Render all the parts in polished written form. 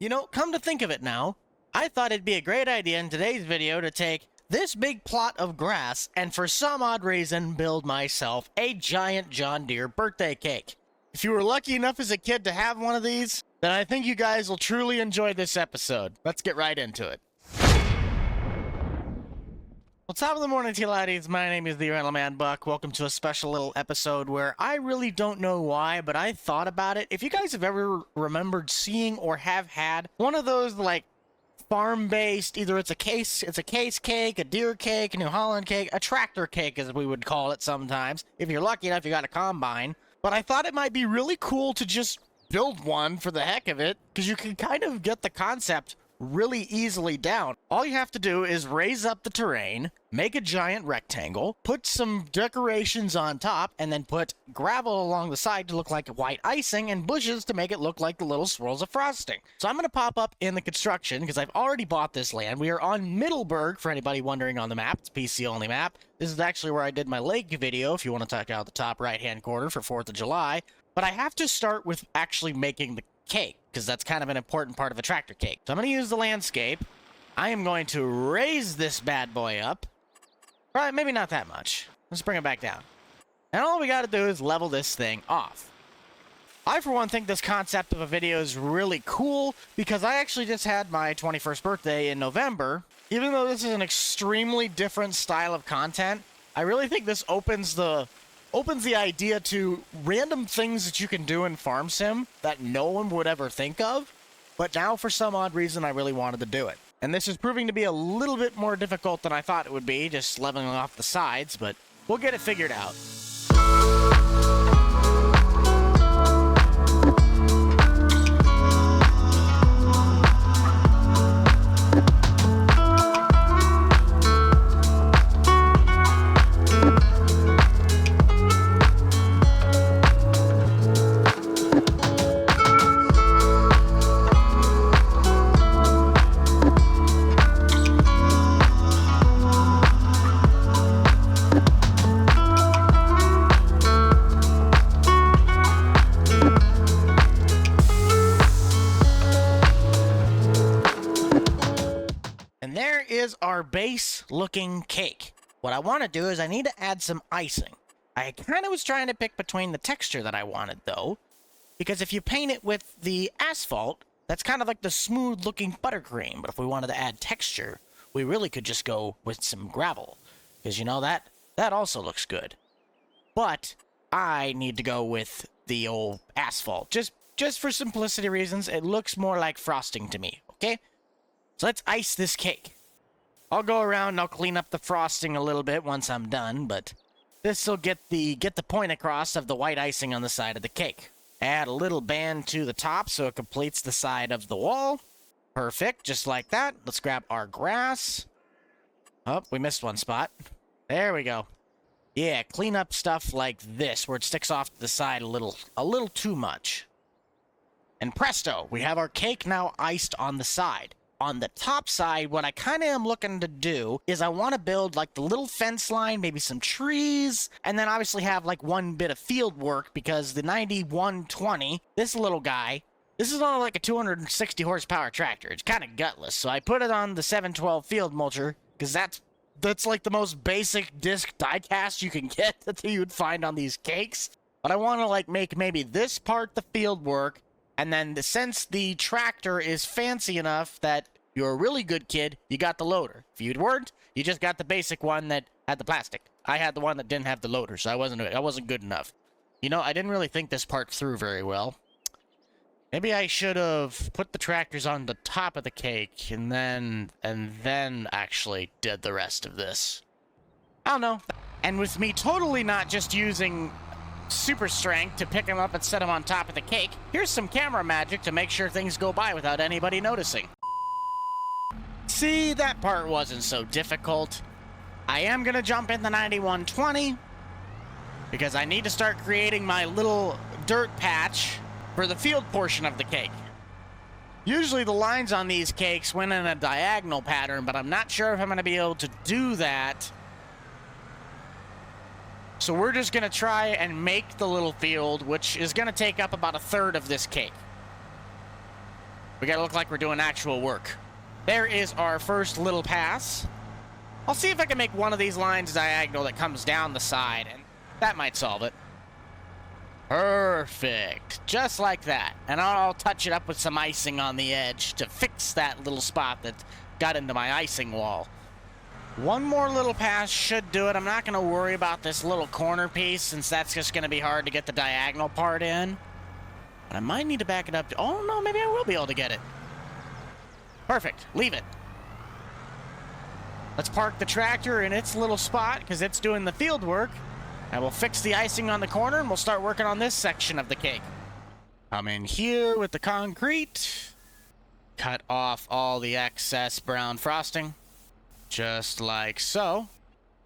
You know, come to think of it now, I thought it'd be a great idea in today's video to take this big plot of grass and for some odd reason build myself a giant John Deere birthday cake. If you were lucky enough as a kid to have one of these, then I think you guys will truly enjoy this episode. Let's get right into it. Well, top of the morning to you laddies, my name is the Rental Man Buck. Welcome to a special little episode where I really don't know why, but I thought about it. If you guys have ever remembered seeing or have had one of those like farm-based, either it's a case cake, a deer cake, a New Holland cake, a tractor cake as we would call it sometimes. If you're lucky enough, you got a combine. But I thought it might be really cool to just build one for the heck of it, because you can kind of get the concept really easily down. All you have to do is raise up the terrain, make a giant rectangle, put some decorations on top, and then put gravel along the side to look like white icing and bushes to make it look like the little swirls of frosting. So I'm going to pop up in the construction because I've already bought this land. We are on Middleburg, for anybody wondering on the map. It's a PC only map. This is actually where I did my lake video, if you want to check out the top right hand corner for 4th of July. But I have to start with actually making the cake, because that's kind of an important part of a tractor cake. So I'm going to use the landscape. I am going to raise this bad boy up. Right, maybe not that much. Let's bring it back down. And all we got to do is level this thing off. I, for one, think this concept of a video is really cool, because I actually just had my 21st birthday in November. Even though this is an extremely different style of content, I really think this opens the idea to random things that you can do in Farm Sim that no one would ever think of, but now for some odd reason I really wanted to do it. And this is proving to be a little bit more difficult than I thought it would be, just leveling off the sides, but we'll get it figured out. Is our base looking cake. What I want to do is I need to add some icing. I kind of was trying to pick between the texture that I wanted though, because if you paint it with the asphalt, that's kind of like the smooth looking buttercream. But if we wanted to add texture, we really could just go with some gravel, because you know that also looks good. But I need to go with the old asphalt, just for simplicity reasons. It looks more like frosting to me. Okay, so let's ice this cake. I'll go around and I'll clean up the frosting a little bit once I'm done, but this will get the point across of the white icing on the side of the cake. Add a little band to the top so it completes the side of the wall. Perfect, just like that. Let's grab our grass. Oh, we missed one spot. There we go. Yeah, clean up stuff like this where it sticks off to the side a little too much. And presto, we have our cake now iced on the side. On the top side, what I kind of am looking to do is I want to build like the little fence line, maybe some trees, and then obviously have like one bit of field work, because the 9120, this little guy, this is only like a 260 horsepower tractor. It's kind of gutless, so I put it on the 712 field mulcher, because that's like the most basic disc diecast you can get that you would find on these cakes. But I want to like make maybe this part the field work, and then since the tractor is fancy enough that you're a really good kid, you got the loader. If you weren't, you just got the basic one that had the plastic. I had the one that didn't have the loader, so I wasn't good enough. You know, I didn't really think this part through very well. Maybe I should have put the tractors on the top of the cake and then actually did the rest of this. I don't know. And with me totally not just using super strength to pick them up and set them on top of the cake, here's some camera magic to make sure things go by without anybody noticing. See, that part wasn't so difficult. I am gonna jump in the 9120 because I need to start creating my little dirt patch for the field portion of the cake. Usually the lines on these cakes went in a diagonal pattern, but I'm not sure if I'm gonna be able to do that. So we're just gonna try and make the little field, which is gonna take up about 1/3 of this cake. We gotta look like we're doing actual work. There is our first little pass. I'll see if I can make one of these lines diagonal that comes down the side, and that might solve it. Perfect. Just like that. And I'll touch it up with some icing on the edge to fix that little spot that got into my icing wall. One more little pass should do it. I'm not going to worry about this little corner piece since that's just going to be hard to get the diagonal part in. But I might need to back it up. Oh, no, maybe I will be able to get it. Perfect. Leave it. Let's park the tractor in its little spot because it's doing the field work. And we'll fix the icing on the corner and we'll start working on this section of the cake. Come in here with the concrete. Cut off all the excess brown frosting. Just like so.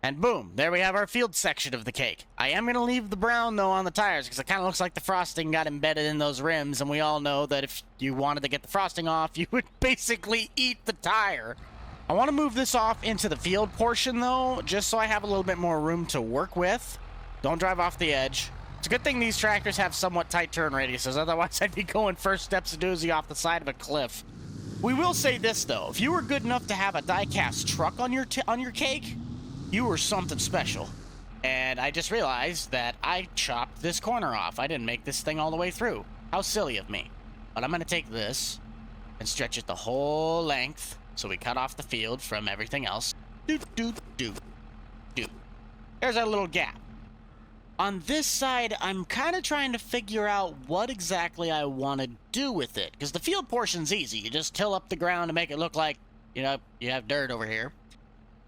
And boom, there we have our field section of the cake. I am going to leave the brown, though, on the tires because it kind of looks like the frosting got embedded in those rims. And we all know that if you wanted to get the frosting off, you would basically eat the tire. I want to move this off into the field portion, though, just so I have a little bit more room to work with. Don't drive off the edge. It's a good thing these tractors have somewhat tight turn radiuses, otherwise I'd be going first steps a doozy off the side of a cliff. We will say this, though. If you were good enough to have a die-cast truck on your cake, you were something special. And I just realized that I chopped this corner off. I didn't make this thing all the way through. How silly of me. But I'm going to take this and stretch it the whole length so we cut off the field from everything else. Doot, doot, doot, doot. There's our little gap. On this side, I'm kind of trying to figure out what exactly I want to do with it. Because the field portion's easy. You just till up the ground to make it look like, you know, you have dirt over here.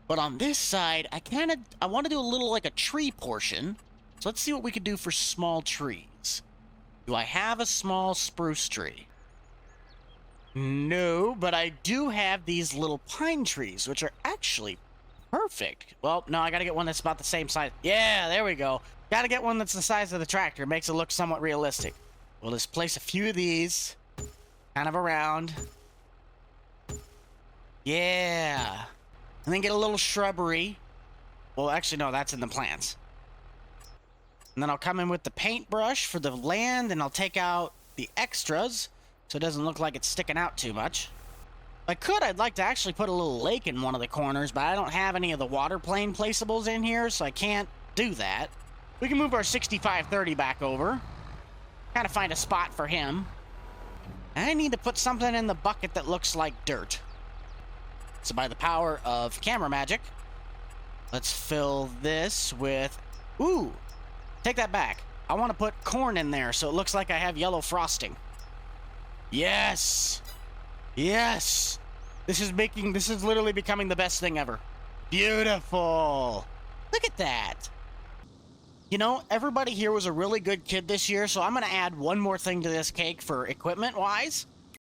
But on this side, I want to do a little like a tree portion. So let's see what we could do for small trees. Do I have a small spruce tree? No, but I do have these little pine trees, which are actually perfect. Well, no, I got to get one that's about the same size. Yeah, there we go. Gotta get one that's the size of the tractor. Makes it look somewhat realistic. We'll just place a few of these kind of around. Yeah. And then get a little shrubbery. Well, actually, no, that's in the plants. And then I'll come in with the paintbrush for the land, and I'll take out the extras so it doesn't look like it's sticking out too much. If I could, I'd like to actually put a little lake in one of the corners, but I don't have any of the water plane placeables in here, so I can't do that. We can move our 6530 back over. Kind of find a spot for him. And I need to put something in the bucket that looks like dirt. So by the power of camera magic, let's fill this with... Ooh! Take that back. I want to put corn in there so it looks like I have yellow frosting. Yes! Yes! This is literally becoming the best thing ever. Beautiful! Look at that! You know, everybody here was a really good kid this year, so I'm going to add one more thing to this cake for equipment-wise.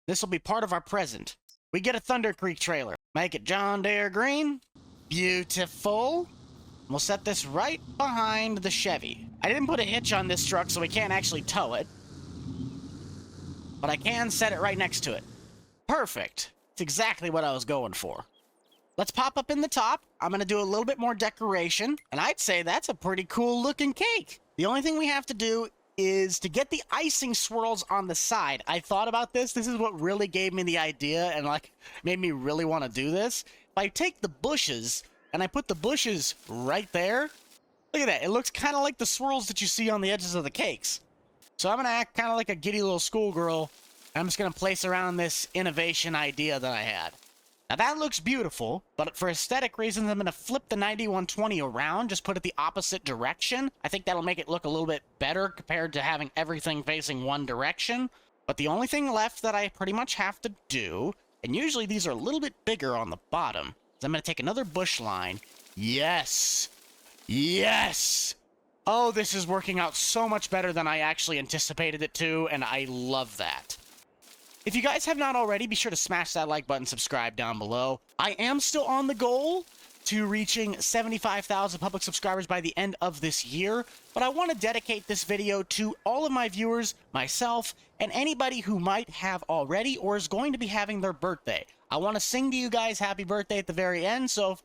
This will be part of our present. We get a Thunder Creek trailer. Make it John Deere green. Beautiful. We'll set this right behind the Chevy. I didn't put a hitch on this truck, so we can't actually tow it. But I can set it right next to it. Perfect. It's exactly what I was going for. Let's pop up in the top. I'm going to do a little bit more decoration, and I'd say that's a pretty cool looking cake. The only thing we have to do is to get the icing swirls on the side. I thought about this. This is what really gave me the idea and like made me really want to do this. If I take the bushes and I put the bushes right there, look at that. It looks kind of like the swirls that you see on the edges of the cakes. So I'm going to act kind of like a giddy little schoolgirl. I'm just going to place around this innovation idea that I had. Now that looks beautiful, but for aesthetic reasons, I'm going to flip the 9120 around, just put it the opposite direction. I think that'll make it look a little bit better compared to having everything facing one direction. But the only thing left that I pretty much have to do, and usually these are a little bit bigger on the bottom, is I'm going to take another bush line. Yes! Yes! Oh, this is working out so much better than I actually anticipated it to, and I love that. If you guys have not already, be sure to smash that like button, subscribe down below. I am still on the goal to reaching 75,000 public subscribers by the end of this year, but I want to dedicate this video to all of my viewers, myself, and anybody who might have already or is going to be having their birthday. I want to sing to you guys happy birthday at the very end, so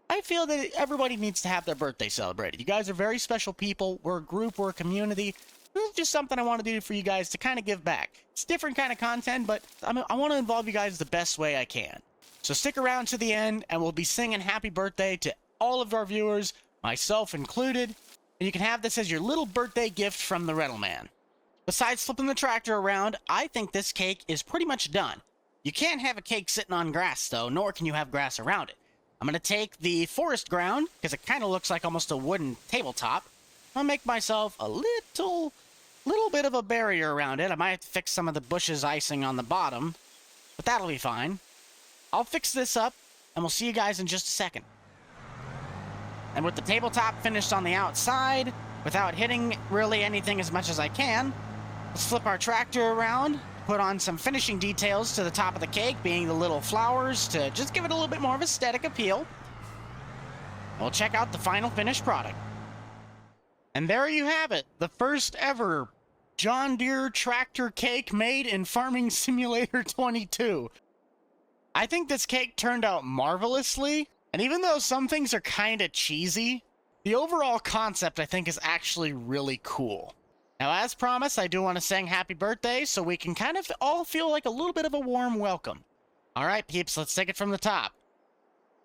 I feel that everybody needs to have their birthday celebrated. You guys are very special people. We're a group, we're a community, This is just something I want to do for you guys to kind of give back. It's different kind of content, but I want to involve you guys the best way I can. So stick around to the end, and we'll be singing happy birthday to all of our viewers, myself included. And you can have this as your little birthday gift from the rental man. Besides flipping the tractor around, I think this cake is pretty much done. You can't have a cake sitting on grass, though, nor can you have grass around it. I'm going to take the forest ground, because it kind of looks like almost a wooden tabletop. I'll make myself a little bit of a barrier around it. I might have to fix some of the bushes icing on the bottom, but that'll be fine. I'll fix this up, and we'll see you guys in just a second. And with the tabletop finished on the outside, without hitting really anything as much as I can, let's flip our tractor around, put on some finishing details to the top of the cake, being the little flowers, to just give it a little bit more of aesthetic appeal. We'll check out the final finished product. And there you have it, the first ever John Deere tractor cake made in Farming Simulator 22. I think this cake turned out marvelously, and even though some things are kind of cheesy, the overall concept I think is actually really cool. Now, as promised, I do want to sing happy birthday so we can kind of all feel like a little bit of a warm welcome. All right, peeps, let's take it from the top.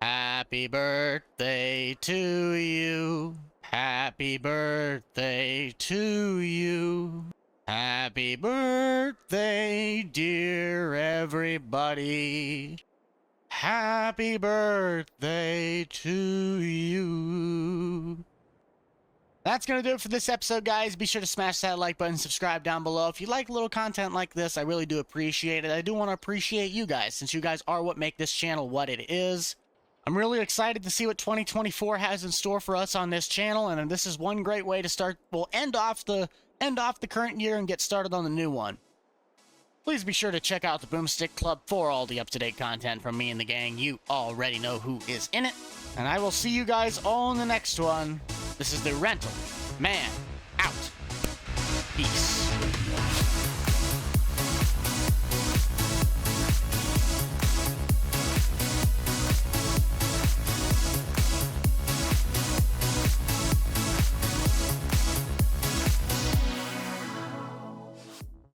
Happy birthday to you. Happy birthday to you. Happy birthday, dear everybody. Happy birthday to you. That's going to do it for this episode, guys. Be sure to smash that like button, subscribe down below. If you like little content like this, I really do appreciate it. I do want to appreciate you guys, since you guys are what make this channel what it is. I'm really excited to see what 2024 has in store for us on this channel, and this is one great way to start. We'll end off the current year and get started on the new one. Please be sure to check out the Boomstick Club for all the up-to-date content from me and the gang. You already know who is in it. And I will see you guys all in the next one. This is the Rental Man out. Peace.